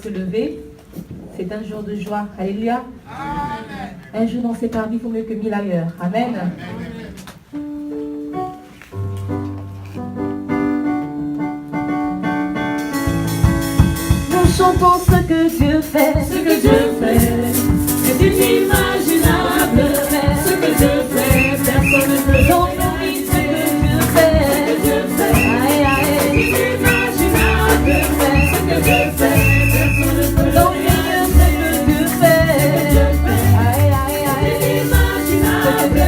se lever. C'est un jour de joie. Alléluia. Amen. Un jour dans ses parvis vaut mieux que 1000 ailleurs. Amen. Nous chantons ce que Dieu fait. Ce que Dieu fait est inimaginable. Ce que Dieu fait, personne ne peut Donc on dit ce que Dieu fait. Ce que Dieu fait est inimaginable. Ce que Dieu fait, personne ne peut Donc ce que Dieu fait. Inimaginable.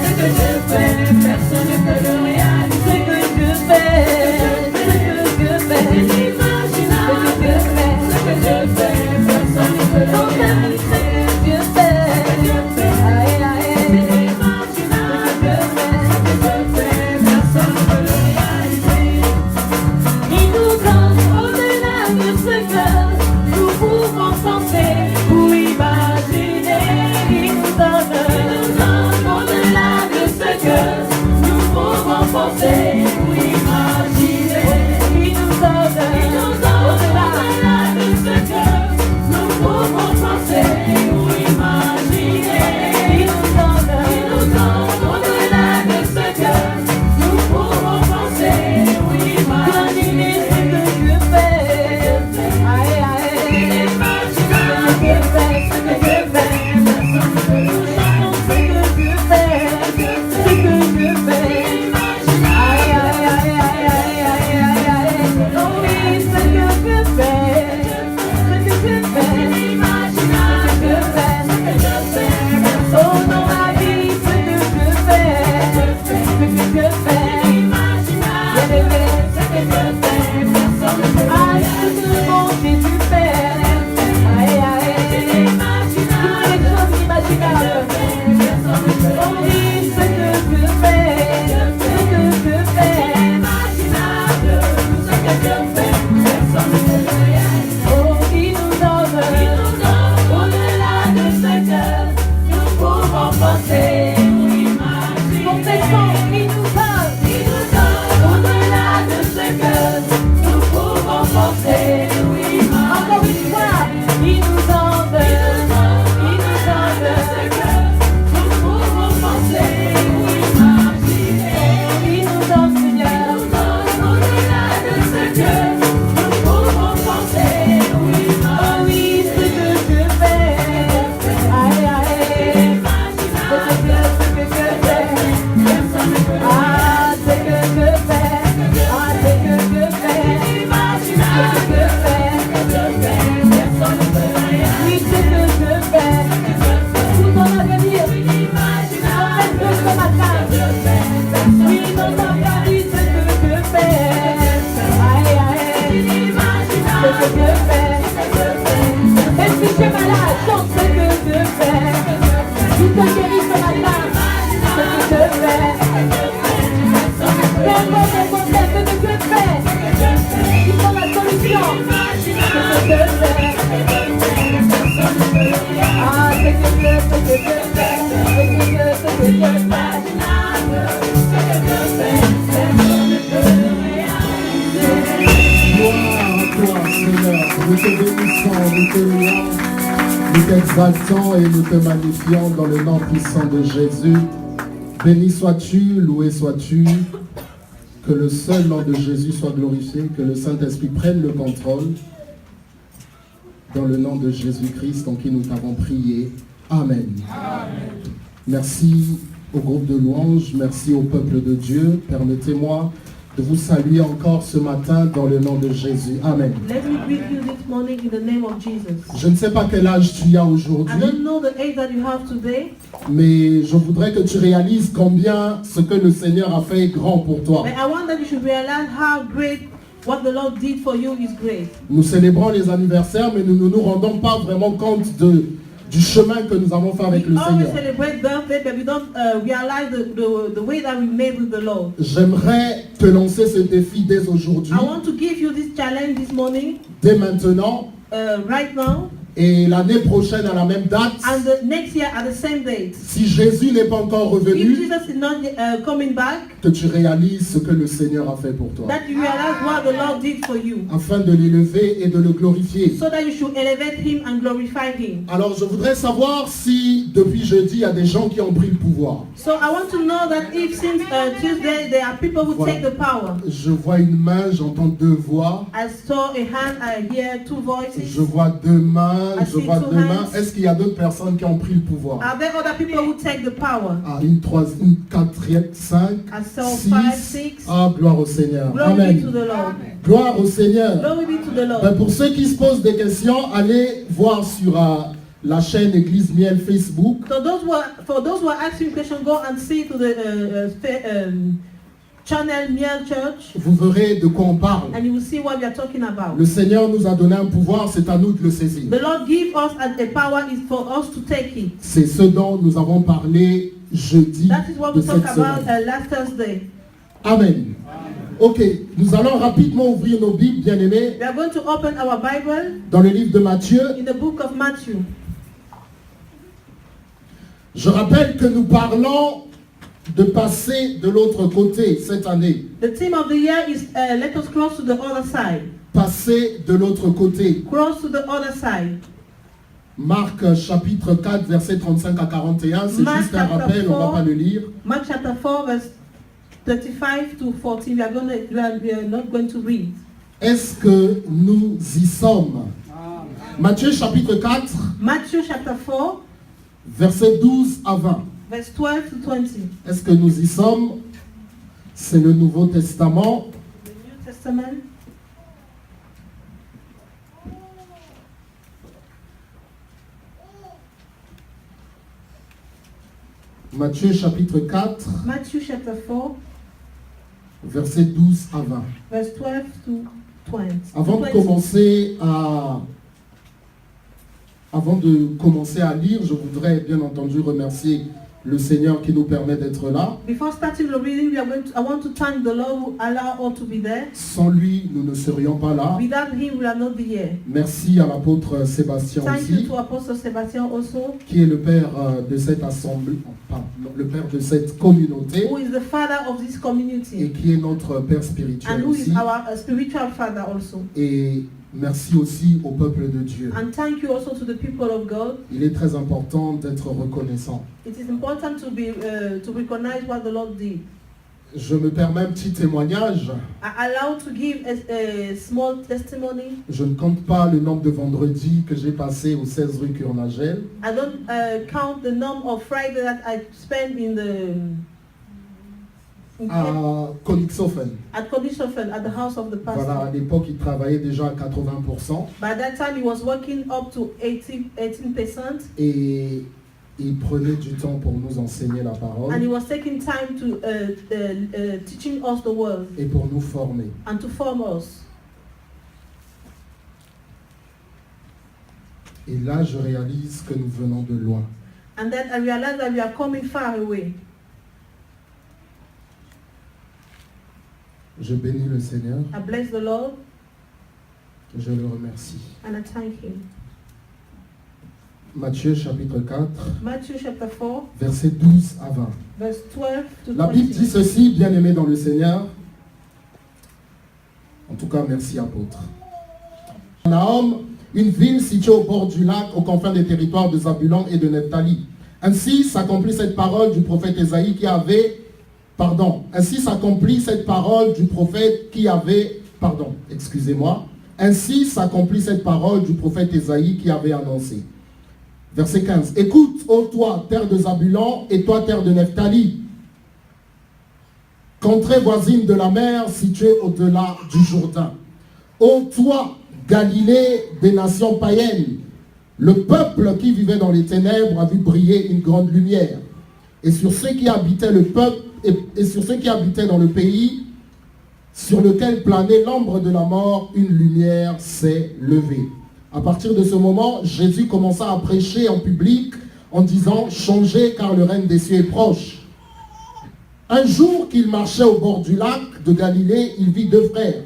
Ce que Dieu fait, personne ne peut le réaliser. Ce que Dieu fait. Ce que Dieu fait. Inimaginable. Ce que Dieu fait, personne ne peut le Donc réaliser. ce que Dieu fait. Il nous donne au-delà de ce que nous pouvons penser ou imaginer. Il nous donne au-delà de ce que nous pouvons penser ou imaginer. Il nous donne au-delà de ce que nous pouvons penser ou imaginer. Il nous donne au-delà de ce que nous pouvons penser ou imaginer. Nous te bénissons, nous te louons, nous t'exaltons et nous te magnifions dans le nom puissant de Jésus. Béni sois-tu, loué sois-tu, que le seul nom de Jésus soit glorifié, que le Saint-Esprit prenne le contrôle. Dans le nom de Jésus-Christ en qui nous t'avons prié. Amen. Amen. Merci au groupe de louanges, merci au peuple de Dieu. Permettez-moi de vous saluer encore ce matin dans le nom de Jésus. Amen. Let me greet you this morning in the name of Jesus. Je ne sais pas quel âge tu as aujourd'hui, I don't know the age that you have today, mais je voudrais que tu réalises combien ce que le Seigneur a fait est grand pour toi. but I want that you should realize how great what the Lord did for you is great. Nous célébrons les anniversaires, mais nous ne nous rendons pas vraiment compte du chemin que nous avons fait avec le We always Seigneur. celebrate birthday, but we don't realize the way that we made with the Lord. J'aimerais te lancer ce défi dès aujourd'hui, I want to give you this challenge this morning, dès maintenant, right now, Et l'année prochaine à la même date, and the next year at the same date. si Jésus n'est pas encore If revenu, Jesus is not coming back, que tu réalises ce que le Seigneur a fait pour toi, that you realize what the Lord did for you, afin de l'élever et de le glorifier. so that you should elevate Him and glorify Him. Alors je voudrais savoir si depuis jeudi il y a des gens qui ont pris le pouvoir. So I want to know that if since Tuesday there are people who Voilà. take the power. Je vois une main, j'entends deux voix. I saw a hand, I hear two voices. Je vois deux mains, I je see vois two deux mains. hands. Est-ce qu'il y a d'autres personnes qui ont pris le pouvoir? Are there other people who take the power? Ah, une quatrième, cinq, I saw 5, 6. 6. Ah, gloire au Seigneur. Glory be to Amen. the Lord. Gloire au Seigneur. Glory be to the Lord. Ben, pour ceux qui se posent des questions, allez voir sur la chaîne Église Miel Facebook. So for those who are asking questions, go and see to the channel Miel Church, Vous verrez de quoi on parle. and you will see what we are talking about. Le Seigneur nous a donné un pouvoir, c'est à nous de le saisir. The Lord give us a power is for us to take it. C'est ce dont nous avons parlé jeudi That is what de we talked cette about semaine. last Thursday. Amen. Ok, nous allons rapidement ouvrir nos Bibles, bien-aimés, We are going to open our Bible dans le livre de Matthieu. in the book of Matthew. Je rappelle que nous parlons de passer de l'autre côté cette année. The theme of the year is let us cross to the other side. Passer de l'autre côté. Cross to the other side. Marc chapitre 4, verset 35 à 41. C'est Mark juste un chapter rappel, on ne va 4. pas le lire. Mark chapter 4 verse 35 to 40. We are not going to read. Est-ce que nous y sommes? Matthieu chapitre 4, Matthew chapter 4 verset 12 à 20. verse 12 to 20. Est-ce que nous y sommes? C'est le Nouveau Testament. The New Testament. Matthieu chapitre 4, Matthew chapter 4 verset 12 à 20. verse 12 to 20. Avant de commencer à lire, je voudrais bien entendu remercier le Seigneur qui nous permet d'être là. Before starting the reading, I want to thank the Lord who allowed us to be there. Sans lui, nous ne serions pas là. Without him, we will not be here. Merci à l'apôtre Sébastien Thank you aussi, to Apostle Sebastian also, qui est le père de cette assemblée, pardon, le père de cette communauté, who is the father of this et community, qui est notre père and spirituel who is aussi. our spiritual father also. Et merci aussi au peuple de Dieu. And thank you also to the people of God. Il est très important d'être reconnaissant. It is important to be to recognize what the Lord did. Je me permets un petit témoignage. I allow to give a small testimony. Je ne compte pas le nombre de vendredis que j'ai passé au 16 rue Kurnagel. I don't count the number of Friday that I spent À Konixhofen. at Kodishofen at the house of the pastor. Voilà, à l'époque, il travaillait déjà à 80% By that time, he was working up to 18%, et il prenait du temps pour nous enseigner la and he parole was taking time to teaching us the word et pour nous former. and to form us. Et là, je réalise que nous venons de loin. And then I realized that we are coming far away. Je bénis le Seigneur, I bless the Lord je le remercie. and I thank him. Matthieu chapitre 4, Matthew chapter 4, versets 12 à 20. verse 12 to La Bible 20. dit ceci, bien-aimés dans le Seigneur. En tout cas, merci apôtre. Naom, une ville située au bord du lac, aux confins des territoires de Zabulon et de Nephtali. Ainsi s'accomplit cette parole du prophète Ésaïe Ainsi s'accomplit cette parole du prophète Ainsi s'accomplit cette parole du prophète Ésaïe qui avait annoncé. Verset 15. Écoute, ô toi, terre de Zabulon, et toi, terre de Nephtali, contrée voisine de la mer située au-delà du Jourdain. Ô toi, Galilée des nations païennes, le peuple qui vivait dans les ténèbres a vu briller une grande lumière. Et sur ceux qui habitaient le peuple, et sur ceux qui habitaient dans le pays, sur lequel planait l'ombre de la mort, une lumière s'est levée. À partir de ce moment, Jésus commença à prêcher en public en disant « Changez car le règne des cieux est proche ». Un jour qu'il marchait au bord du lac de Galilée, il vit deux frères,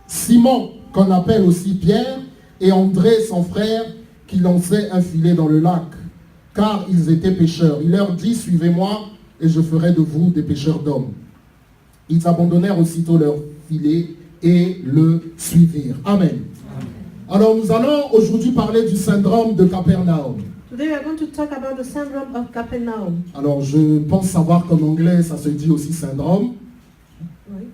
Simon, qu'on appelle aussi Pierre, et André, son frère, qui lançaient un filet dans le lac, car ils étaient pêcheurs. Il leur dit, suivez-moi, et je ferai de vous des pêcheurs d'hommes. Ils abandonnèrent aussitôt leur filet et le suivirent. Amen. Alors nous allons aujourd'hui parler du syndrome de Capernaum. Today we are going to talk about the syndrome of Capernaum. Alors je pense savoir qu'en anglais ça se dit aussi syndrome. Oui.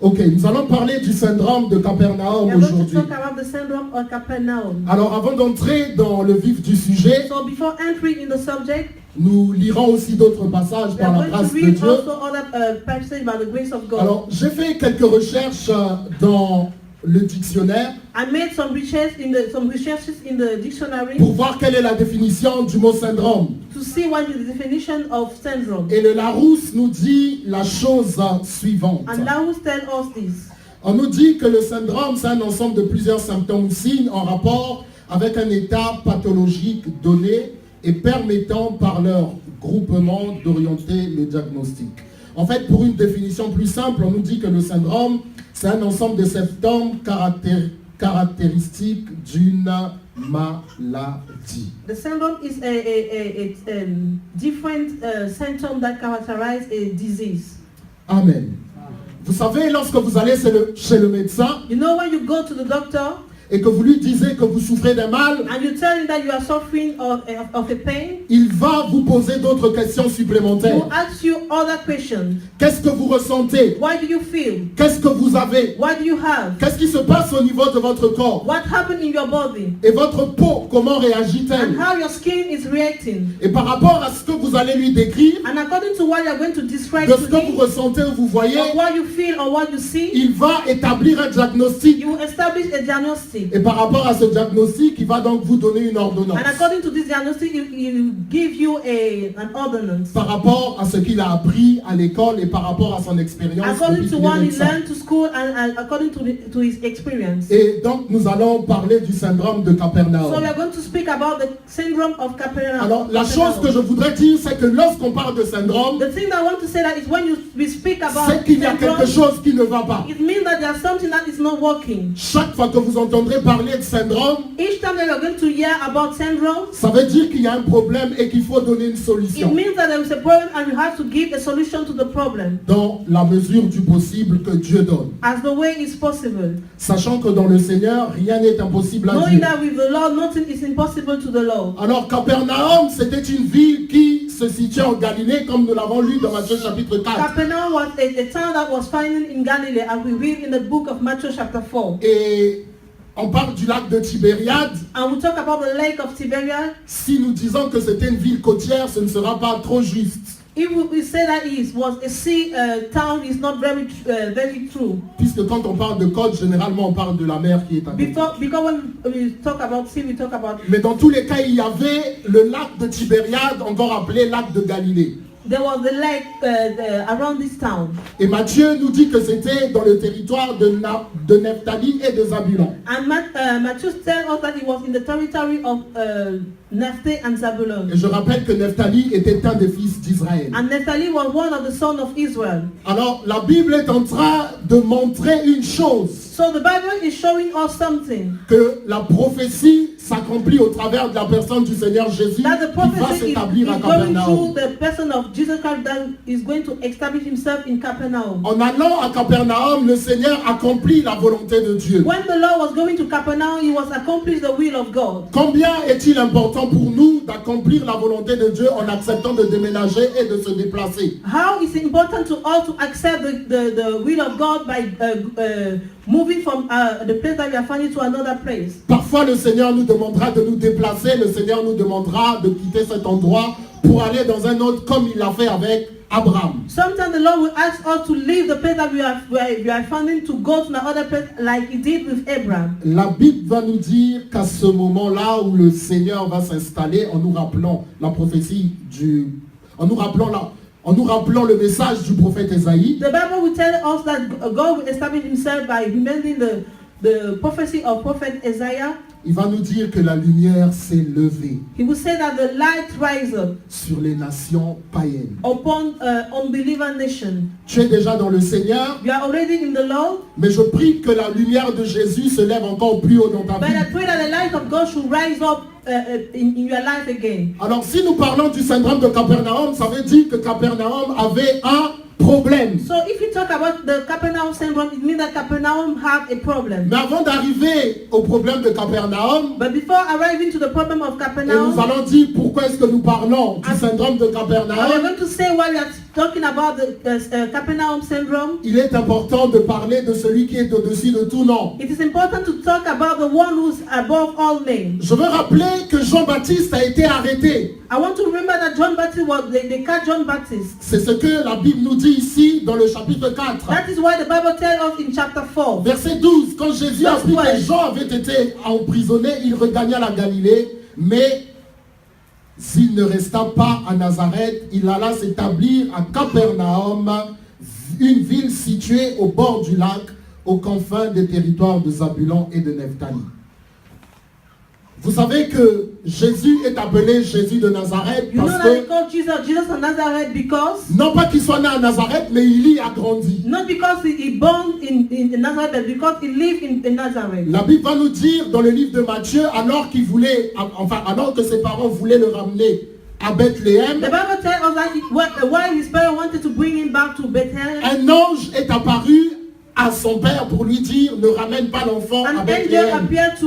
Ok, nous allons parler du syndrome de We Capernaum are going to aujourd'hui. talk about the syndrome of Capernaum. Alors avant d'entrer dans le vif du sujet, So before entering in the subject, nous lirons aussi d'autres passages we par are la going grâce to de read Dieu. also other passages by the grace of God. Alors j'ai fait quelques recherches dans le dictionnaire I made some researches in the dictionary pour voir quelle est la définition du mot syndrome. to see what is the definition of syndrome. Et le Larousse nous dit la chose suivante. And Laus tell us this. On nous dit que le syndrome, c'est un ensemble de plusieurs symptômes ou signes en rapport avec un état pathologique donné et permettant par leur groupement d'orienter le diagnostic. En fait, pour une définition plus simple, on nous dit que le syndrome, c'est un ensemble de symptômes caractéristiques d'une maladie. The syndrome is a different symptom that characterize a disease. Amen. Vous savez, lorsque vous allez chez le médecin You know, when you go to the doctor et que vous lui disiez que vous souffrez d'un mal, and you tell him that you are suffering of a pain, il va vous poser d'autres questions he supplémentaires. will ask you other questions. Qu'est-ce que vous ressentez? What do you feel? Qu'est-ce que vous avez? What do you have? Qu'est-ce qui se passe au niveau de votre corps? What happened in your body? Et votre peau, comment And réagit-elle? how your skin is reacting. Et par rapport à ce que vous allez lui décrire, And according to what you're going to describe de to ce que vous him, ressentez ou vous voyez, or what you feel or what you see, il va établir un diagnostic. you will establish a diagnostic. Et par rapport à ce diagnostic, il va donc vous donner une ordonnance. And according to this diagnostic, he will give you an ordinance. Par rapport à ce qu'il a appris à l'école et par rapport à son expérience. According depuis to qu'il est what he médecin. learned to school and according to his experience. Et donc nous allons parler du syndrome de So Capernaum. we are going to speak about the syndrome of Capernaum. Alors la chose que je voudrais dire, c'est que lorsqu'on parle de syndrome, The thing that I want to say that is when we speak about c'est qu'il y a quelque syndrome, chose qui ne va pas. it means that there's something that is not working. Chaque fois que vous entendrez parler de syndrome, Each time that you're going to hear about syndrome, ça veut dire qu'il y a un problème et qu'il faut donner une it solution. means that there is a problem and you have to give a solution to the problem Dans la mesure du possible que Dieu donne. as the way is possible. Sachant que dans le Seigneur, rien n'est impossible à Knowing Dieu. that with the Lord, nothing is impossible to the Lord. Alors Capernaum, c'était une ville qui se situait en Galilée, comme nous l'avons lu dans Matthieu chapitre 4. Capernaum was a town that was found in Galilee, as we read in the book of Matthew chapter 4. Et on parle du lac de Tibériade. And we talk about the lake of Tiberias. Si nous disons que c'était une ville côtière, ce ne sera pas trop juste. If we say that it was a sea town, is not very true. Puisque quand on parle de côte, généralement on parle de la mer qui est à côté. Because when we talk about sea, we talk about. Mais dans tous les cas, il y avait le lac de Tibériade, encore appelé lac de Galilée. There was the lake around this town. Et Matthieu nous dit que c'était dans le territoire de Nephtali et de Zabulon. And Matthew tells us that it was in the territory of Naphtali and Zabulon. Et je rappelle que Nephtali était un des fils d'Israël. And Naphtali was one of the sons of Israel. Alors la Bible est en train de montrer une chose, So the Bible is showing us something. que la prophétie s'accomplit au travers de la personne du Seigneur Jésus That the qui va prophecy is s'établir à going through Capernaum. the person of Jesus Christ that is going to establish himself in Capernaum. En allant à Capernaum, le Seigneur accomplit la volonté de Dieu. When the Lord was going to Capernaum, he was accomplishing the will of God. Combien est-il important pour nous d'accomplir la volonté de Dieu en acceptant de déménager et de se déplacer? How is it important to all to accept the will of God by moving from the place that we are finding to another place? Parfois, le Seigneur nous demandera de nous déplacer, le Seigneur nous demandera de quitter cet endroit pour aller dans un autre comme il l'a fait avec Abraham. Sometimes the Lord will ask us to leave the place that we are finding to go to another place like he did with Abraham. La Bible va nous dire qu'à ce moment-là où le Seigneur va s'installer, en nous rappelant la prophétie en nous rappelant le message du prophète Ésaïe, The Bible will tell us that God will establish himself by remembering the prophecy of prophet Isaiah. il va nous dire que la lumière s'est levée He will say that the light rise up sur les nations païennes. upon unbeliever nation. Tu es déjà dans le Seigneur, You are already in the Lord, mais je prie que la lumière de Jésus se lève encore plus haut dans ta but vie. I pray that the light of God should rise up in your life again. Alors si nous parlons du syndrome de Capernaum, ça veut dire que Capernaum avait un problème. So if you talk about the Capernaum syndrome, it means that Capernaum had a problem. Mais avant d'arriver au problème de Capernaum, But before arriving to the problem of et Capernaum, nous allons dire pourquoi est-ce que nous parlons du syndrome de we're Capernaum, going to say why we are talking about the Capernaum syndrome. il est important de parler de celui qui est au-dessus de tout nom. It is important to talk about the one who's above all names. Je veux rappeler que Jean-Baptiste a été arrêté. I want to remember that John Baptist they caught John Baptist. C'est ce que la Bible nous dit ici dans le chapitre 4. That is why the Bible tells us in chapter 4. Verset 12, quand Jésus a appris que Jean avait été emprisonné, il regagna la Galilée, mais s'il ne resta pas à Nazareth, il alla s'établir à Capernaum, une ville située au bord du lac, aux confins des territoires de Zabulon et de Nephtali. Vous savez que Jésus est appelé Jésus de Nazareth You know parce that they que, call Jesus of Nazareth because, non pas qu'il soit né à Nazareth, mais il y a grandi. not because he born in Nazareth, but because he lived in Nazareth. La Bible va nous dire dans le livre de Matthieu, alors que ses parents voulaient le ramener à Bethléem, The Bible tells us that while his parents wanted to bring him back to Bethlehem, un ange est apparu à son père pour lui dire ne ramène pas l'enfant à an angel Bethléem. appeared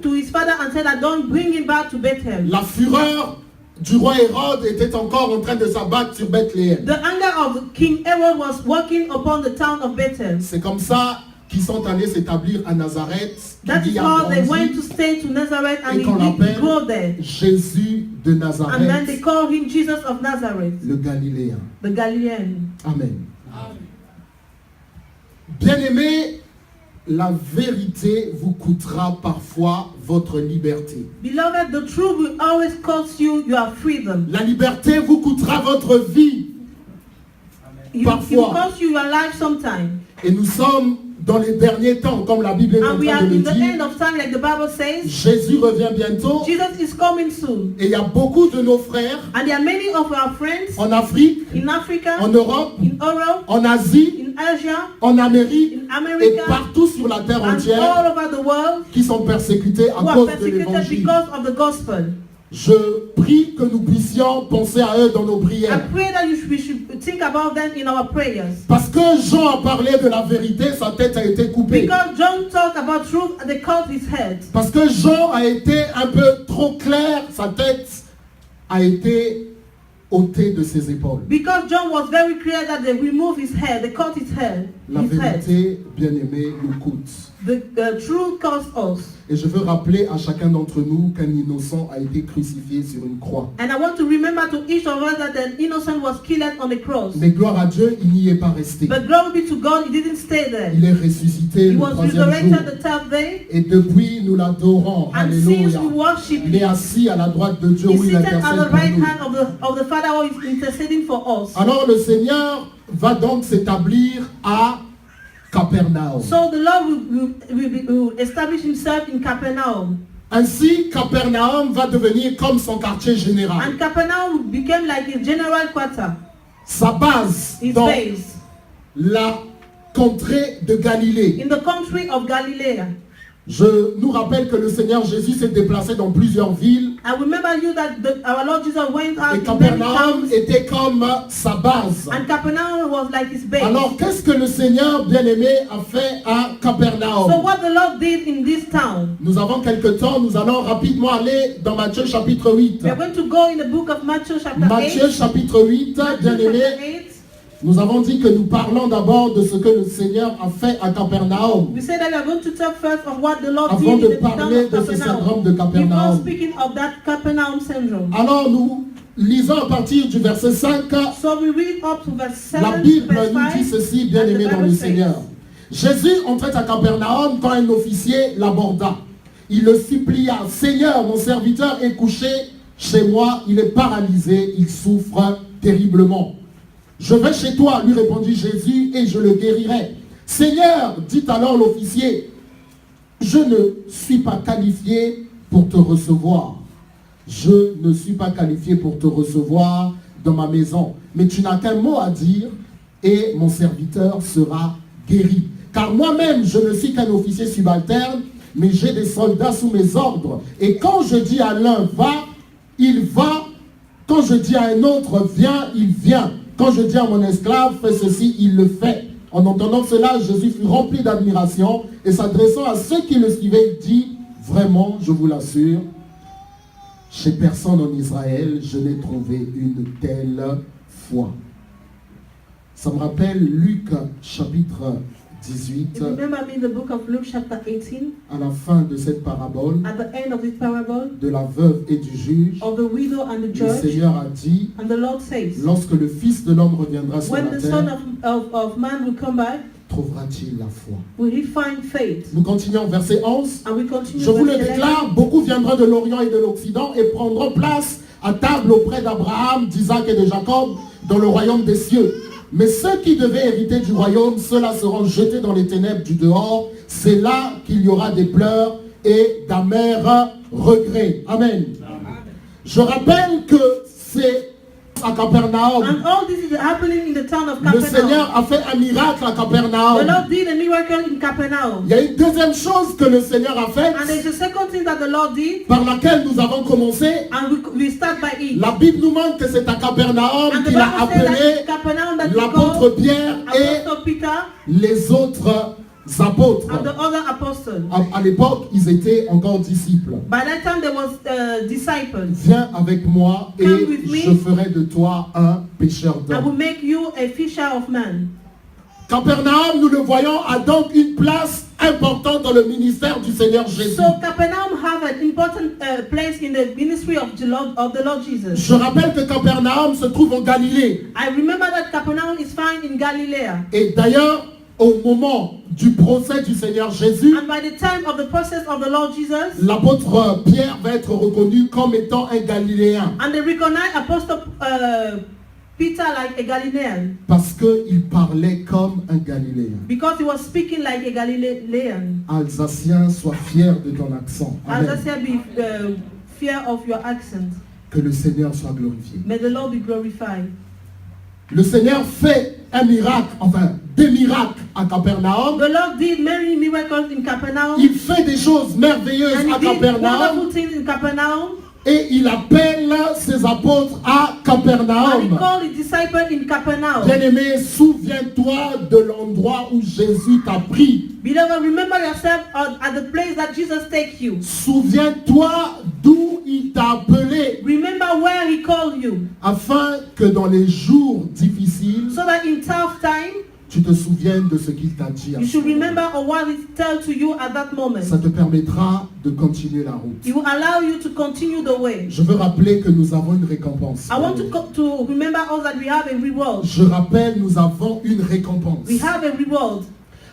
to his father and said, "Don't bring him back to Bethlehem." La fureur du roi Hérode était encore en train de s'abattre sur Bethléem. The anger of King Herod was working upon the town of Bethlehem. C'est comme ça qu'ils sont allés s'établir à Nazareth, That qui is y a how they went grandi, to stay to Nazareth and et he qu'on did l'appelle grow there. Jésus de And then they Nazareth, call him Jesus of Nazareth, le Galiléen. the Galilean. Amen. Bien-aimés, la vérité vous coûtera parfois votre liberté. Beloved, the truth will always cost you your freedom. La liberté vous coûtera votre vie. It will Parfois. cost you your life sometime. Et nous sommes dans les derniers temps, comme la Bible est en And we train are de in le the dire. end of time, like the Bible says. Jésus revient bientôt. Jesus is coming soon. Et il y a beaucoup de nos frères And there are many of our friends en Afrique, in Africa, en Europe, in Europe, en Asie, in Asia, en Amérique in et America, partout sur la terre and entière all over the world qui sont persécutés à who are cause de persecuted l'évangile. because of the gospel. Je prie que nous puissions penser à eux dans nos I prières. pray that we should think about them in our prayers. Parce que Jean a parlé de la vérité, sa tête a été coupée. Because John talked about truth and they cut his head. Parce que Jean a été un peu trop clair, sa tête a été ôtée de ses épaules. Because John was very clear that they removed his head, they cut his head. La vérité, bien-aimé, nous coûte. The truth cost us. Et je veux rappeler à chacun d'entre nous qu'un innocent a été crucifié sur une croix. And I want to remember to each of us that an innocent was killed on the cross. Mais gloire à Dieu, il n'y est pas resté. But glory be to God, he didn't stay there. Il est ressuscité He le was troisième resurrected jour. the third day. Et depuis, nous l'adorons. And since Alléluia. we worship Il est him, assis à la droite de Dieu he's où il seated at intercède the pour right nous. hand of the Father who is interceding for us. Alors le Seigneur va donc s'établir à Capernaum. So the Lord will establish himself in Capernaum. Ainsi, Capernaum va devenir comme son quartier général. And Capernaum became like his general quarter, Sa base his dans base, la contrée de Galilée. in the country of Galilee. Je nous rappelle que le Seigneur Jésus s'est déplacé dans plusieurs villes I remember you that our Lord Jesus went out et in many Capernaum towns, était comme sa base. and Capernaum was like his base. Alors qu'est-ce que le Seigneur bien-aimé a fait à So Capernaum? what the Lord did in this town, Nous avons quelques temps, nous allons rapidement aller dans Matthieu chapitre 8. we are going to go in the book of Matthew chapter 8. Matthieu chapitre 8, Matthew bien-aimé, chapter 8. nous avons dit que nous parlons d'abord de ce que le Seigneur a fait à Capernaum. We said that we are going to talk first of what the Lord Avant did de in the town parler of de ce syndrome de Capernaum. Before Capernaum. speaking of that Capernaum syndrome. Alors nous lisons à partir du verset 5. So we read up to verse 7 La to Bible verse nous dit 5. ceci, bien-aimé dans le Seigneur. Jésus entrait à Capernaum quand un officier l'aborda. Il le supplia, Seigneur, mon serviteur est couché chez moi, il est paralysé, il souffre terriblement. Je vais chez toi, lui répondit Jésus, et je le guérirai. Seigneur, dit alors l'officier, je ne suis pas qualifié pour te recevoir. Je ne suis pas qualifié pour te recevoir dans ma maison. Mais tu n'as qu'un mot à dire et mon serviteur sera guéri. Car moi-même, je ne suis qu'un officier subalterne mais j'ai des soldats sous mes ordres. Et quand je dis à l'un va, il va. Quand je dis à un autre viens, il vient. Quand je dis à mon esclave fais ceci, il le fait. En entendant cela, Jésus fut rempli d'admiration et s'adressant à ceux qui le suivaient, il dit, vraiment, je vous l'assure, chez personne en Israël, je n'ai trouvé une telle foi. Ça me rappelle Luc chapitre 18, You remember me in the book of Luke chapter 18, à la fin de cette parabole, at the end of this parable, de la veuve et du juge, of the widow and the le judge, Seigneur a dit, and the Lord says, lorsque le Fils de l'homme reviendra sur when la the Son terre, of Man will come back, trouvera-t-il la foi? will he find faith? Nous continuons verset 11. And we continue Je vous le verse 11. déclare, beaucoup viendront de l'Orient et de l'Occident et prendront place à table auprès d'Abraham, d'Isaac et de Jacob dans le royaume des cieux. Mais ceux qui devaient hériter du royaume, ceux-là seront jetés dans les ténèbres du dehors. C'est là qu'il y aura des pleurs et d'amers regrets. Amen. Je rappelle que c'est à Capernaum. And all this is happening in the town of Le Capernaum. Seigneur a fait un miracle à The Capernaum. Lord did a miracle in Capernaum. Il y a une deuxième chose que le Seigneur a faite, And there's a second thing that the Lord did, par laquelle nous avons commencé. and we start by it. La Bible nous montre que c'est à Capernaum And the qu'il a Bible says that appelé in Capernaum that he l'apôtre called Pierre et Apostle Peter les autres apôtres. and the other apostles. À l'époque, ils étaient encore disciples. By that time there was disciples. Viens avec moi et Come with me. je ferai de toi un pécheur I will d'hommes. make you a fisher of men. Capernaum, nous le voyons, a donc une place importante dans le ministère du Seigneur Jésus. So Capernaum have an important place in the ministry of the Lord Jesus. Je rappelle que Capernaum se trouve en Galilée. I remember that Capernaum is found in Galilee. Et d'ailleurs, au moment du procès du Seigneur Jésus, And by the time of the process of the Lord Jesus, l'apôtre Pierre va être reconnu comme étant un Galiléen. and they recognize Apostle Peter like a Galilean Parce qu'il parlait comme un Galiléen. because he was speaking like a Galilean. Alsacien, sois fier de ton accent. Amen. Alsacia, be fear of your accent. Que le Seigneur soit glorifié. May the Lord be glorified. Le Seigneur fait un miracle, enfin des miracles à Capernaum. The Lord did many miracles in Capernaum, Il fait des choses merveilleuses and à he did Capernaum wonderful things in Capernaum, et il appelle ses apôtres à and he Capernaum. called his disciples in Capernaum. Bien-aimé, souviens-toi de l'endroit où Jésus t'a pris. Beloved, remember yourself at the place that Jesus take you. Souviens-toi d'où il t'a appelé, Remember where he called you, afin que dans les jours difficiles, so that in tough time, tu te souviennes de ce qu'il t'a dit. you should remember of what he tell to you at that moment. Ça te permettra de continuer la route. It will allow you to continue the way. Je veux rappeler que nous avons une récompense. I want to remember also that we have a reward. Je rappelle, nous avons une récompense. We have a reward.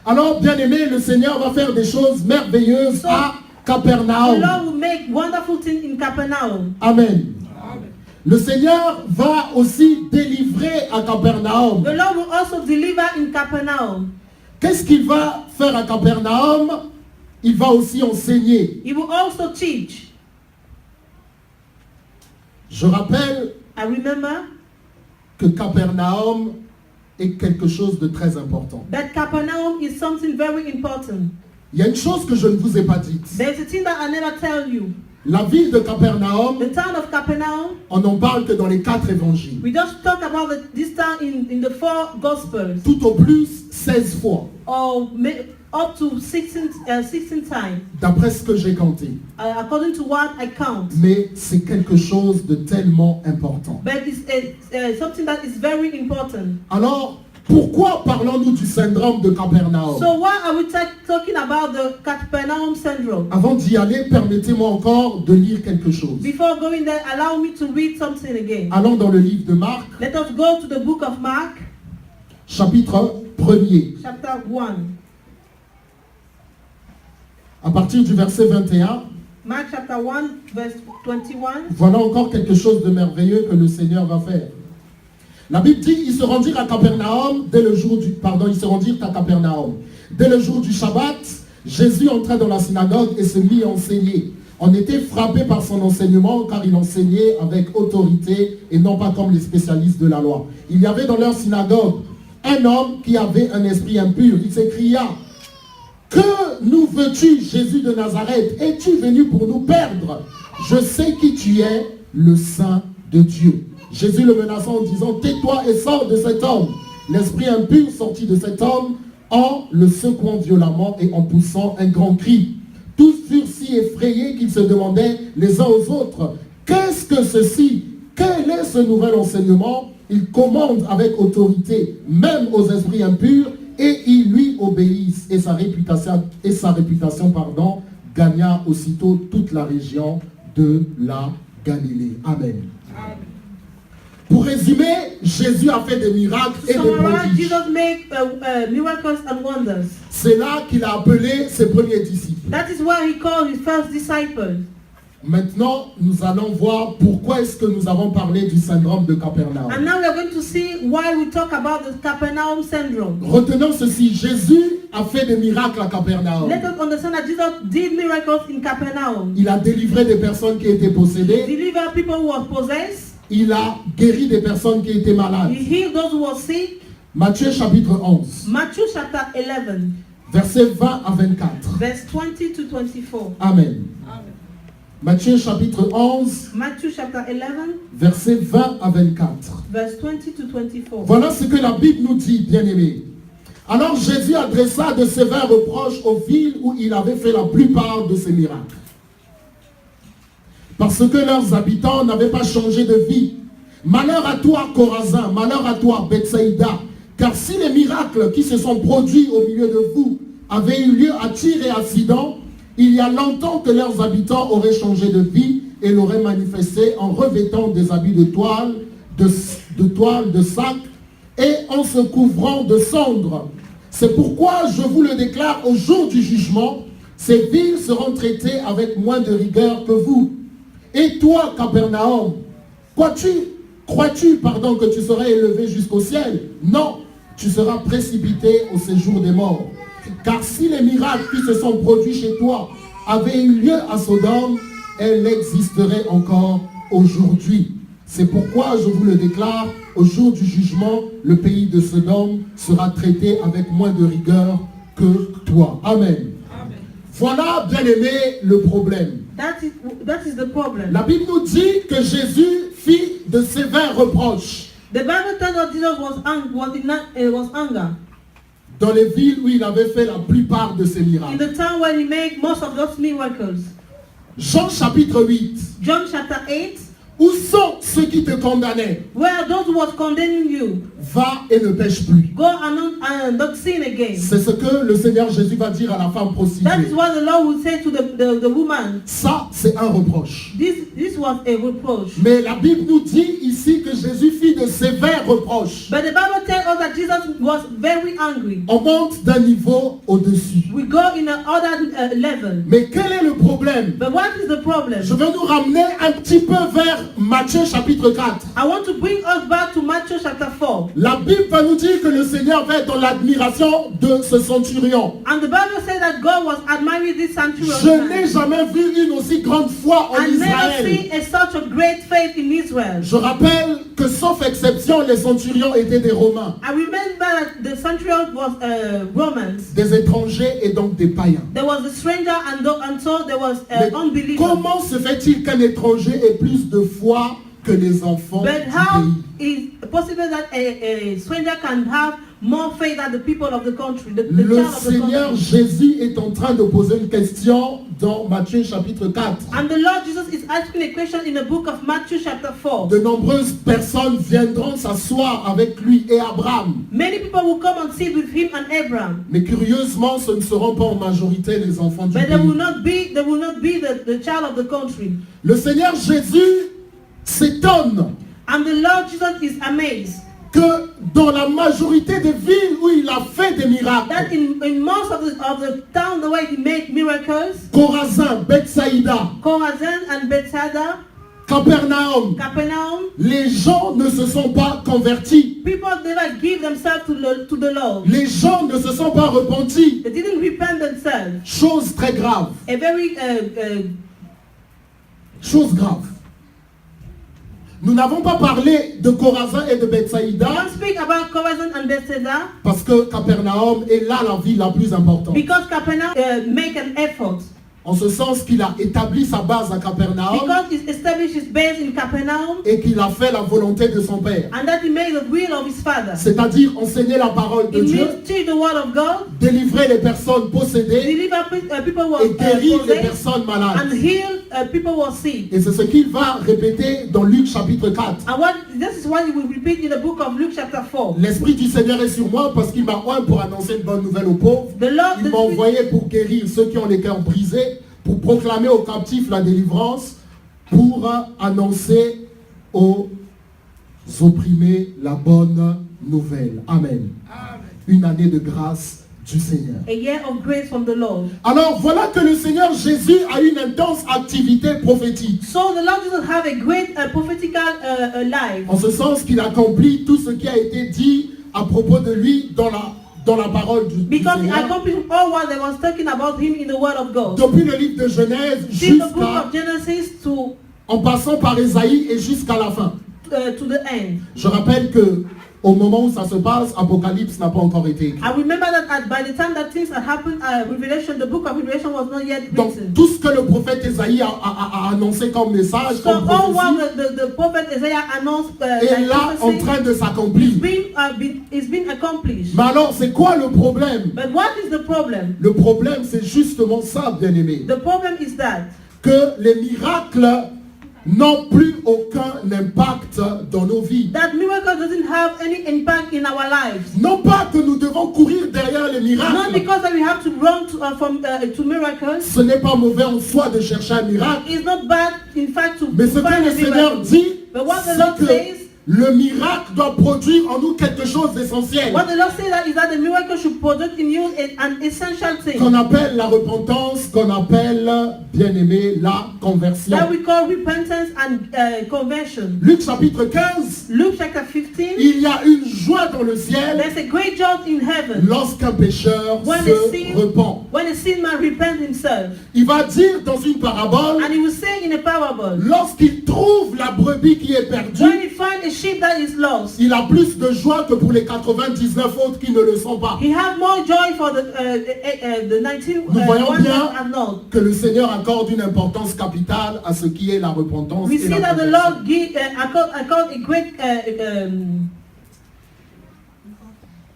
Alors, bien-aimé, le Seigneur va faire des choses merveilleuses à The Capernaum. Lord will make wonderful things in Capernaum. Amen. Le Seigneur va aussi délivrer à Capernaum. The Lord will also deliver in Capernaum. Qu'est-ce qu'il va faire à Capernaum? Il va aussi enseigner. He will also teach. Je rappelle I remember que Capernaum est quelque chose de très important. that Capernaum is something very important. Il y a une chose que je ne vous ai pas dite. There's a thing that I never tell you. La ville de Capernaum, The town of Capernaum, on n'en parle que dans les 4 évangiles. we just talk about this town in the 4 Gospels, Tout au plus 16 fois, or up to 16 times, d'après ce que j'ai compté. according to what I count. Mais c'est quelque chose de tellement important. But it's something that is very important. Alors, pourquoi parlons-nous du syndrome de Capernaum? So why are we talking about the Capernaum syndrome? Avant d'y aller, permettez-moi encore de lire quelque chose. Before going there, allow me to read something again. Allons dans le livre de Marc, Let us go to the book of Mark, chapitre 1er, chapter 1. à partir du verset 21. Mark chapter 1, verse 21. Voilà encore quelque chose de merveilleux que le Seigneur va faire. La Bible dit, ils se rendirent à Capernaum dès le jour du... Pardon, ils se rendirent à Capernaum. Dès le jour du Shabbat, Jésus entra dans la synagogue et se mit à enseigner. On était frappé par son enseignement car il enseignait avec autorité et non pas comme les spécialistes de la loi. Il y avait dans leur synagogue un homme qui avait un esprit impur. Il s'écria, Que nous veux-tu, Jésus de Nazareth? Es-tu venu pour nous perdre? Je sais qui tu es, le Saint de Dieu. Jésus le menaçant en disant, tais-toi et sors de cet homme. L'esprit impur sortit de cet homme en le secouant violemment et en poussant un grand cri. Tous furent si effrayés qu'ils se demandaient les uns aux autres, qu'est-ce que ceci? Quel est ce nouvel enseignement? Il commande avec autorité, même aux esprits impurs, et ils lui obéissent. Et sa réputation gagna aussitôt toute la région de la Galilée. Amen. Pour résumer, Jésus a fait des miracles et des prodiges. Jesus made miracles and wonders. C'est là qu'il a appelé ses premiers disciples. That is why he called his first disciples. Maintenant, nous allons voir pourquoi est-ce que nous avons parlé du syndrome de Capernaum. And now we are going to see why we talk about the Capernaum syndrome. Retenons ceci, Jésus a fait des miracles à Capernaum. Let us understand that Jesus did miracles in Capernaum. Il a délivré des personnes qui étaient possédées. Delivered people who were possessed. Il a guéri des personnes qui étaient malades. He healed those who were sick. Matthieu chapitre 11. Matthew chapter 11. Versets 20 à 24. Verse 20 to 24. Amen. Matthieu chapitre 11. Matthew chapter 11. Versets 20 à 24. Verse 20 to 24. Voilà ce que la Bible nous dit, bien-aimés. Alors Jésus adressa de sévères reproches aux villes où il avait fait la plupart de ses miracles. Parce que leurs habitants n'avaient pas changé de vie. Malheur à toi, Chorazin, malheur à toi, Bethsaïda. Car si les miracles qui se sont produits au milieu de vous avaient eu lieu à Tyr et à Sidon, il y a longtemps que leurs habitants auraient changé de vie et l'auraient manifesté en revêtant des habits de toile, de sac et en se couvrant de cendres. C'est pourquoi je vous le déclare au jour du jugement, ces villes seront traitées avec moins de rigueur que vous. Et toi, Capernaum, crois-tu que tu seras élevé jusqu'au ciel? Non, tu seras précipité au séjour des morts. Car si les miracles qui se sont produits chez toi avaient eu lieu à Sodome, elles existeraient encore aujourd'hui. C'est pourquoi je vous le déclare, au jour du jugement, le pays de Sodome sera traité avec moins de rigueur que toi. Amen. Voilà, bien aimé, le problème. That is the problem. La Bible nous dit que Jésus fit de sévères reproches. The Bible tells us Jesus was anger. Dans les villes où il avait fait la plupart de ses In miracles. the town where he made most of those miracles. Jean chapitre 8. John chapter 8. Où sont ceux qui te condamnaient? Where are those who was condemning you? Va et ne pêche plus. Go and don't sin again. C'est ce que le Seigneur Jésus va dire à la femme prostituée. That is what the Lord will say to the woman. Ça, c'est un reproche. This was a reproach. Mais la Bible nous dit ici que Jésus fit de sévères reproches. But the Bible tells us that Jesus was very angry. On monte d'un niveau au-dessus. We go in another level. Mais quel est le problème? But what is the problem? Je vais nous ramener un petit peu vers Matthieu chapitre 4. I want to bring us back to Matthew chapter 4. La Bible va nous dire que le Seigneur va être dans l'admiration de ce centurion. And the Bible says that God was admiring this centurion. Je n'ai jamais vu une aussi grande foi en I never Israël. seen such a great faith in Israel. Je rappelle que sauf exception, les centurions étaient des Romains, I remember that the centurion was Romans. des étrangers et donc des païens. There was a stranger and so there was Mais unbeliever. comment se fait-il qu'un étranger ait plus de foi que les enfants But du how pays? is it possible that a stranger can have more faith than the people of the country, the Le child of the Seigneur country? Jésus est en train de poser une question dans Matthieu chapitre 4. And the Lord Jesus is asking a question in the book of Matthew chapter 4. De nombreuses personnes viendront s'asseoir avec lui et Abraham. Many people will come and sit with him and Abraham. Mais curieusement, ce ne seront pas en majorité les enfants du But they will pays. not be the child of the country. Le Seigneur Jésus s'étonne And the Lord Jesus is amazed que dans la majorité des villes où il a fait des that miracles, in most of the town the way he made miracles, Chorazin, Bethsaïda, Chorazin and Bethsaida, Capernaum, Capernaum, les gens ne se sont pas convertis. people never give themselves to the Lord. Les gens ne se sont pas repentis. They didn't repent themselves. Chose très grave. A very Chose grave. Nous n'avons pas parlé de Chorazin et de We Bethsaïda don't speak about Chorazin and Bethsaida parce que Capernaum est là la ville la plus importante. because Capernaum make an effort. En ce sens qu'il a établi sa base à Capernaum Because he established his base in Capernaum et qu'il a fait la volonté de son Père. and that he made the will of his father. C'est-à-dire enseigner la parole de It Dieu, means teach the word of God, délivrer les personnes possédées deliver people who et are guérir les possessed, personnes and malades. heal people who are sick. Et c'est ce qu'il va répéter dans Luc chapitre 4. And this is what he will repeat in the book of Luke chapter 4. L'Esprit du Seigneur est sur moi parce qu'il m'a oint pour annoncer une bonne nouvelle aux pauvres. The Lord, Il m'a envoyé pour guérir ceux qui ont les cœurs brisés, pour proclamer aux captifs la délivrance, pour annoncer aux opprimés la bonne nouvelle. Amen. Une année de grâce du Seigneur. a year of grace from the Lord. Alors voilà que le Seigneur Jésus a une intense activité prophétique. So the Lord Jesus have a great prophetical life. En ce sens qu'il accomplit tout ce qui a été dit à propos de lui dans la parole du Because he Seigneur. accomplished all what they was talking about him in the word of God. Depuis le livre de Genèse Since the book jusqu'à, of Genesis en passant par Ésaïe et jusqu'à la fin. to the end. Je rappelle que au moment où ça se passe, Apocalypse n'a pas encore été écrit. I remember that by the time that things had happened, Revelation, the book of Revelation was not yet Donc written. tout ce que le prophète Ésaïe a annoncé comme message, So comme all what prophétie, the prophet Isaiah announced est like là en prophecy, train de s'accomplir. it's been accomplished. Mais alors c'est quoi le problème? But what is the problem? Le problème c'est justement ça, bien-aimé. The problem is that Que les miracles n'ont plus aucun impact dans nos vies. miracle doesn't have any impact in our lives. Non pas que nous devons courir derrière les Not miracles. because that we have to run to miracles. Ce n'est pas mauvais en soi de chercher un miracle. It's not bad, in fact, to Mais ce que find le a Seigneur miracle. dit, But what the c'est Lord que says, le miracle doit produire en nous quelque chose d'essentiel. what the Lord says is that the miracle should produce in you an essential thing Qu'on appelle la repentance, qu'on appelle, bien aimé, la conversion. that we call repentance and conversion. Luc chapitre 15, Luke chapter 15, il y a une joie dans le ciel there's a great joy in heaven lorsqu'un pécheur when se repent. a sin man repents himself. Il va dire dans une parabole, And he will say in a parable, lorsqu'il trouve la brebis qui est when perdue, he finds a sheep that is lost, il a plus de joie que pour les 99 autres qui ne le sont pas. he has more joy for the 19 Nous voyons ones bien that are not. que le Seigneur accorde une importance capitale à ce qui est la repentance We et see la that the conversion. Lord accord a great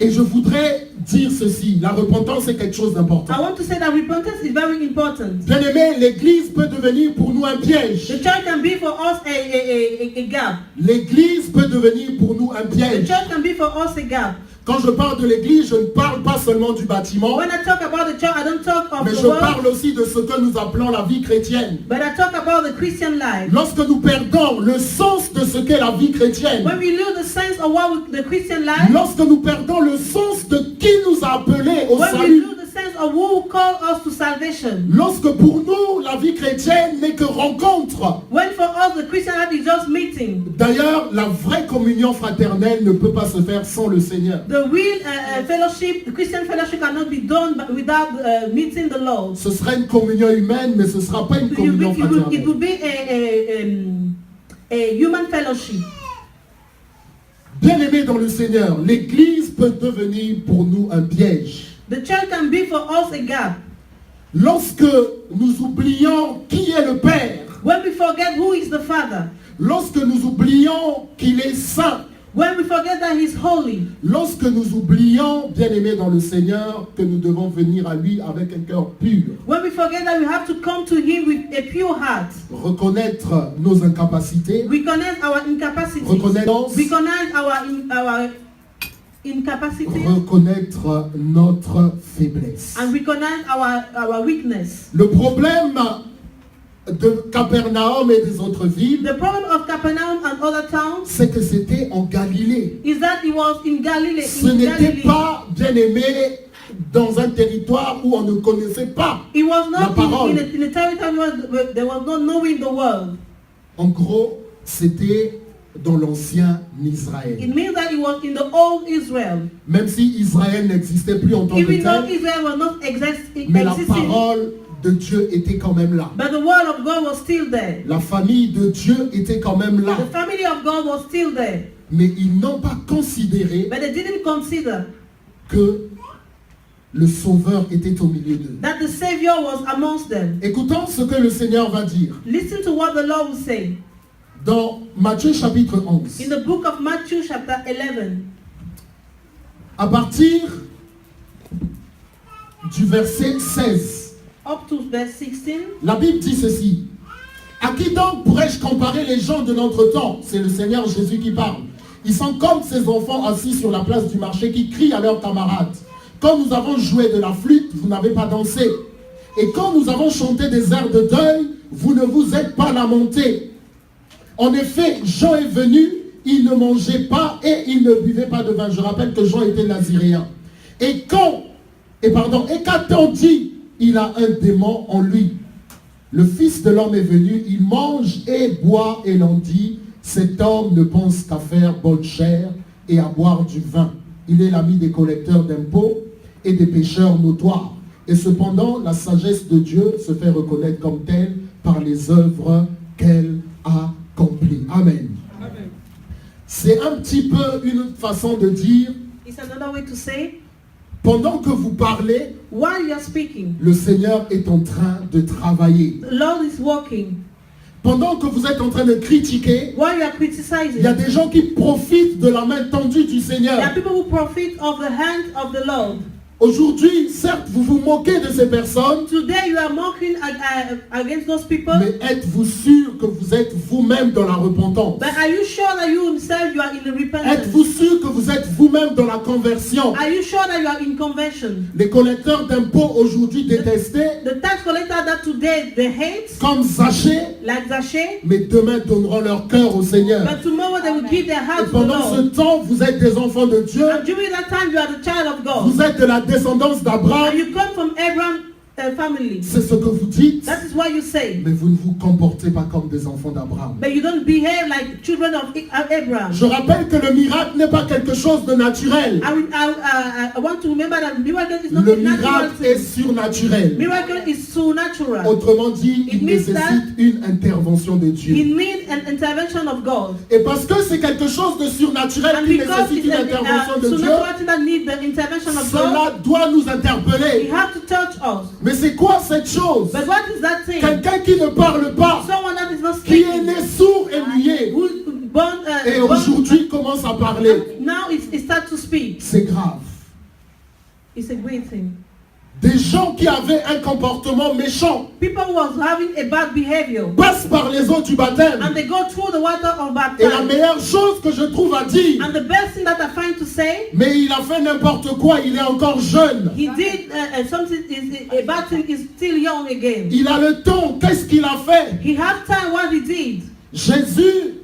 Et je voudrais dire ceci, la repentance est quelque chose I d'important. want to say that repentance is very important. Bien aimé, l'église peut devenir pour nous un The piège. church can be for us a gap. L'église peut devenir pour nous un The piège. church can be for us a gap. Quand je parle de l'église, je ne parle pas seulement du bâtiment, When I talk about the church, I don't talk of mais the je world, parle aussi de ce que nous appelons la vie chrétienne. but I talk about the Christian life. Lorsque nous perdons le sens de ce qu'est la vie chrétienne, When we lose the sense of the Christian life, lorsque nous perdons le sens de qui nous a appelés au when we salut, lose the sense of who called us to salvation, lorsque pour nous la vie chrétienne n'est que rencontre. when for us the Christian life is just meeting, D'ailleurs, la vraie communion fraternelle ne peut pas se faire sans le Seigneur. the real fellowship, the Christian fellowship cannot be done without meeting the Lord. Ce sera une communion humaine, mais ce ne sera pas une communion It fraternelle. will be a human fellowship. Bien-aimés dans le Seigneur, l'Église peut devenir pour nous un piège. The church can be for us a gap. Lorsque nous oublions qui est le Père, When we forget who is the Father, lorsque nous oublions qu'il est saint, when we forget that He's holy, lorsque nous oublions, bien-aimés dans le Seigneur, que nous devons venir à lui avec un cœur pur, when we forget that we have to come to Him with a pure heart, reconnaître nos incapacités, recognize our incapacity, reconnaître our incapacity, reconnaître notre faiblesse. and recognize our weakness. Le problème de Capernaum et des autres villes, The problem of Capernaum and other towns c'est que c'était en Galilée. is that it was in Galilee. Ce n'était pas, bien aimé, dans un territoire où on ne connaissait pas. It was la not parole. in a territory where there was no knowing the world. En gros, c'était dans l'ancien Israël. It means that it was in the old Israel. Même si Israël n'existait plus en tant que Even though tel, Israel was not mais la existing, parole de Dieu était quand même là. But the word of God was still there. La famille de Dieu était quand même là. The family of God was still there. Mais ils n'ont pas considéré But they didn't consider que le Sauveur était au milieu d'eux. that the Savior was amongst them. Écoutons ce que le Seigneur va dire. Listen to what the Lord will say. Dans Matthieu chapitre 11, In the book of Matthew chapter 11, à partir du verset 16, up to verse 16, la Bible dit ceci. À qui donc pourrais-je comparer les gens de notre temps? C'est le Seigneur Jésus qui parle. Ils sont comme ces enfants assis sur la place du marché qui crient à leurs camarades. Quand nous avons joué de la flûte, vous n'avez pas dansé. Et quand nous avons chanté des airs de deuil, vous ne vous êtes pas lamentés. En effet, Jean est venu, il ne mangeait pas et il ne buvait pas de vin. Je rappelle que Jean était naziréen. Et qu'a-t-on dit? Il a un démon en lui. Le Fils de l'homme est venu, il mange et boit et l'on dit, cet homme ne pense qu'à faire bonne chère et à boire du vin. Il est l'ami des collecteurs d'impôts et des pécheurs notoires. Et cependant, la sagesse de Dieu se fait reconnaître comme telle par les œuvres qu'elle a accomplies. Amen. Amen. C'est un petit peu une façon de dire, It's another way to say, pendant que vous parlez, while you're speaking, le Seigneur est en train de travailler. the Lord is working. Pendant que vous êtes en train de critiquer, While you are il criticizing, y a des gens qui profitent de la main tendue du there Seigneur. are people who profit of the hand of the Lord. Aujourd'hui, certes, vous vous moquez de ces personnes, Today you are mocking against those people. mais êtes-vous sûr que vous êtes vous-même dans la repentance? But are you sure that you yourself you are in the repentance? Êtes-vous sûr que vous êtes vous-même dans la conversion? Are you sure that you are in conversion? Les collecteurs d'impôts aujourd'hui détestés, The tax collector that today they hate, comme Zachée, like Zachée, mais demain donneront leur cœur au Seigneur. but tomorrow they will give their Et heart to the pendant ce Lord. temps, vous êtes des enfants de Dieu, And during that time you are the child of God. vous êtes de la descendance And d'Abraham, you come from Abraham family. c'est ce que vous dites, That is what you say. mais vous ne vous comportez pas comme des enfants d'Abraham. But you don't behave like children of Abraham. Je rappelle que le miracle n'est pas quelque chose de naturel. I want to remember that miracle is not Le a natural miracle est thing. surnaturel. Miracle is supernatural. Autrement dit, It il means nécessite that une intervention de It Dieu. needs an intervention of God. Et parce que c'est quelque chose de surnaturel And qui because nécessite it's une intervention de Dieu, supernatural thing that needs the intervention of God, cela doit nous it interpeller. has to touch us. Mais c'est quoi cette chose? But what is that thing? Quelqu'un qui ne parle pas, Someone that is not qui est speaking, né sourd et muet, who born, et born- aujourd'hui commence à parler. now it starts to speak. C'est grave. It's a great thing. Des gens qui avaient un comportement méchant People who was having a bad behavior, passent par les eaux du baptême. and they go through the water of Et la baptism. meilleure chose que je trouve à dire, And the best thing that I find to say, mais il a fait n'importe quoi, il est encore jeune. he did something is a bad thing is still young again. Il a le temps, qu'est-ce qu'il a fait? He has time what he did. Jésus,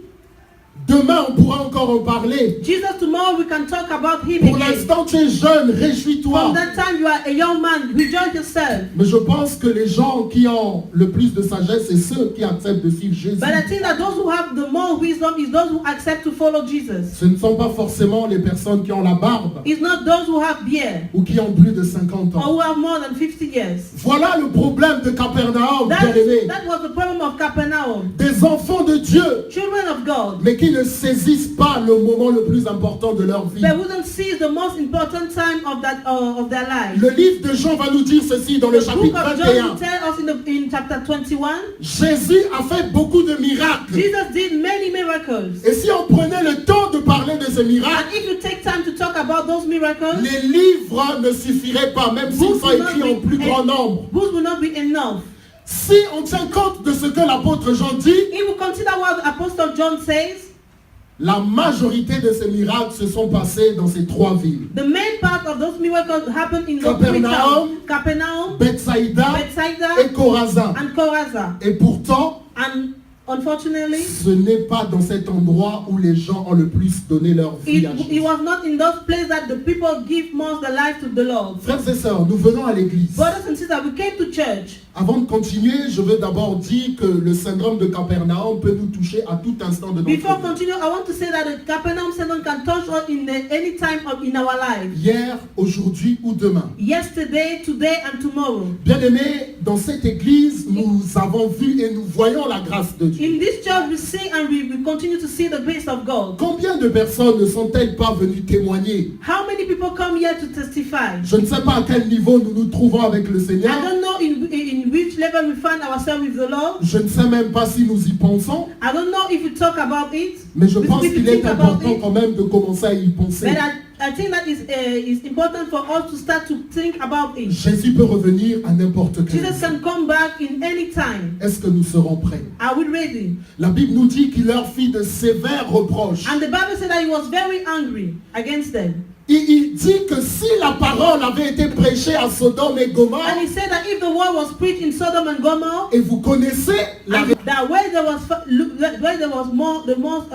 demain on pourra encore en parler. Jesus, tomorrow we can talk about him Pour again. l'instant tu es jeune, From réjouis-toi. that time you are a young man, rejoice yourself. Mais je pense que les gens qui ont le plus de sagesse, c'est ceux qui acceptent de suivre Jésus. But I think that those who have the more wisdom is those who accept to follow Jesus. Ce ne sont pas forcément les personnes qui ont la barbe It's not those who have beard ou qui ont plus de 50 or ans. who have more than 50 years. Voilà le problème de Capernaum, bien-aimé. That was the problem of Capernaum. Des enfants de Dieu, Children of God, mais qui ne saisissent pas le moment le plus important de leur vie. they wouldn't seize the most important time of their life. Le livre de Jean va nous dire ceci dans le The book chapitre of John 21. will tell us in chapter 21, Jésus a fait beaucoup de miracles. Jesus did many miracles. Et si on prenait le temps de parler de ces And miracles, if you take time to talk about those miracles, les livres ne suffiraient pas, même s'ils sont écrits en plus grand nombre. books will not be enough. Si on tient compte de ce que l'apôtre Jean dit, If we consider what Apostle John says, la majorité de ces miracles se sont passés dans ces trois villes. the main part of those miracles happened in those three Capernaum, towns: Capernaum, Bethsaïda Bethsaida, et Chorazin. and Chorazin. Et pourtant, And unfortunately, ce n'est pas dans cet endroit où les gens ont le plus donné leur vie à it Jésus. was not in those places that the people give most their life to the Lord. Frères et sœurs, nous venons à l'église. Brothers and sisters, we came to church. Avant de continuer, je veux d'abord dire que le syndrome de Capernaum peut nous toucher à tout instant de notre Before vie. continue, I want to say that the Capernaum syndrome can touch us any time in our life. Hier, aujourd'hui ou demain. Yesterday, today, and tomorrow. Bien-aimés, dans cette église, nous avons vu et nous voyons la grâce de Dieu. In this church, we see and we continue to see the grace of God. Combien de personnes ne sont-elles pas venues témoigner? How many people come here to testify? Je ne sais pas à quel niveau nous nous trouvons avec le Seigneur. I don't know in which level we find ourselves with the Lord. Je ne sais même pas si nous y pensons, I don't know if we talk about it. mais je We pense speak qu'il to est think about important it. quand même de commencer à y penser. But I think that is important for us to start to think about it. Jésus peut revenir à n'importe quel Jesus moment. can come back in any time. Est-ce que nous serons prêts? Are we ready? La Bible nous dit qu'il leur fit de sévères reproches. And the Bible said that he was very angry against them. Il dit que si la parole avait été prêchée à Sodome et Gomorrhe, And he said that if the word was preached in Sodom and Gomorrah, et vous connaissez la and that where there was more the most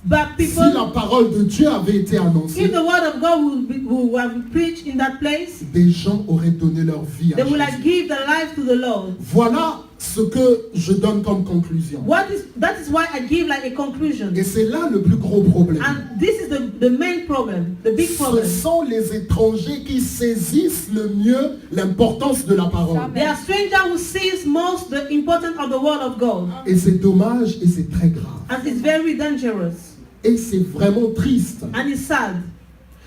bad si people, la parole de Dieu avait été annoncée, if the word of God will have been preached in that place, des gens auraient donné leur vie à they will Jésus. have give their life to the Lord. Voilà ce que je donne comme conclusion. That is why I give like a conclusion. Et c'est là le plus gros problème. And this is the main problem, the big Ce problem. sont les étrangers qui saisissent le mieux l'importance de la parole. They are strangers who sees most the importance of the word of God. Et c'est dommage et c'est très grave. And it's very dangerous. Et c'est vraiment triste. And it's sad.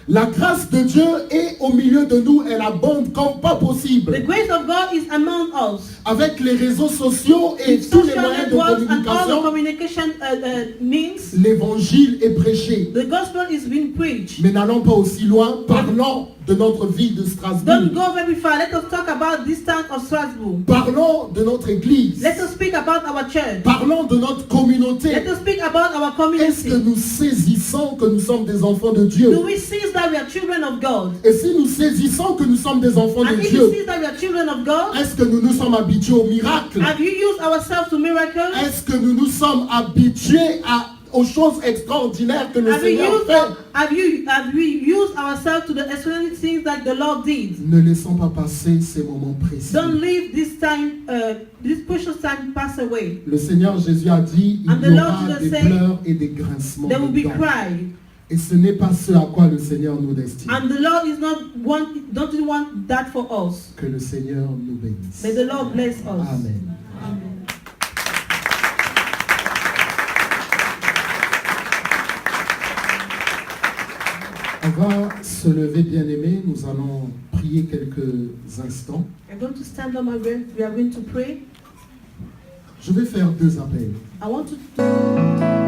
La grâce de Dieu est au milieu de nous, elle abonde comme pas The possible. grace of God is among us. Avec les réseaux sociaux et With tous les social moyens de networks and all the communication, communication means, l'évangile est prêché. the gospel is being preached. Mais n'allons pas aussi loin, parlons de notre ville de Don't Strasbourg. go very far. Let us talk about this town of Strasbourg. Parlons de notre église. Let us speak about our church. Parlons de notre communauté. Let us speak about our Est-ce que community. nous saisissons que nous sommes des enfants de Do Dieu? we see that we are children of God? Et si nous saisissons que nous sommes des enfants de And if Dieu, you see that we are children of God, est-ce que nous nous sommes habitués au miracle? have you used ourselves to miracles? Est-ce que nous nous sommes habitués aux choses extraordinaires que le Seigneur fait? Have we used ourselves to the extraordinary things that the Lord did? Ne laissons pas passer ces moments précis. Don't leave this time, this precious time pass away. Le Seigneur Jésus a dit, And the il y Lord aura Jesus des said, pleurs et des grincements There will be de dents. cry. Et ce n'est pas ce à quoi le Seigneur nous destine. And the Lord is not don't want that for us. Que le Seigneur nous bénisse. May the Lord bless us. Amen. On va se lever, bien-aimés. Nous allons prier quelques instants. I'm going to stand on my way. We are going to pray. Je vais faire deux appels. I want to.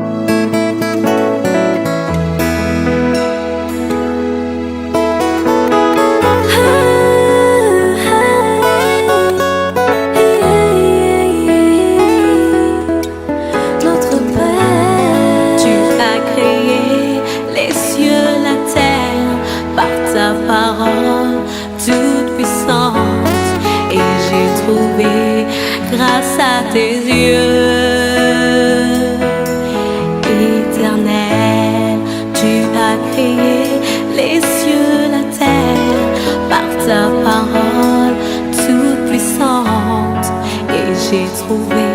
Parole toute puissante et j'ai trouvé grâce à tes yeux éternels. Tu as créé les cieux, la terre par ta parole toute puissante et j'ai trouvé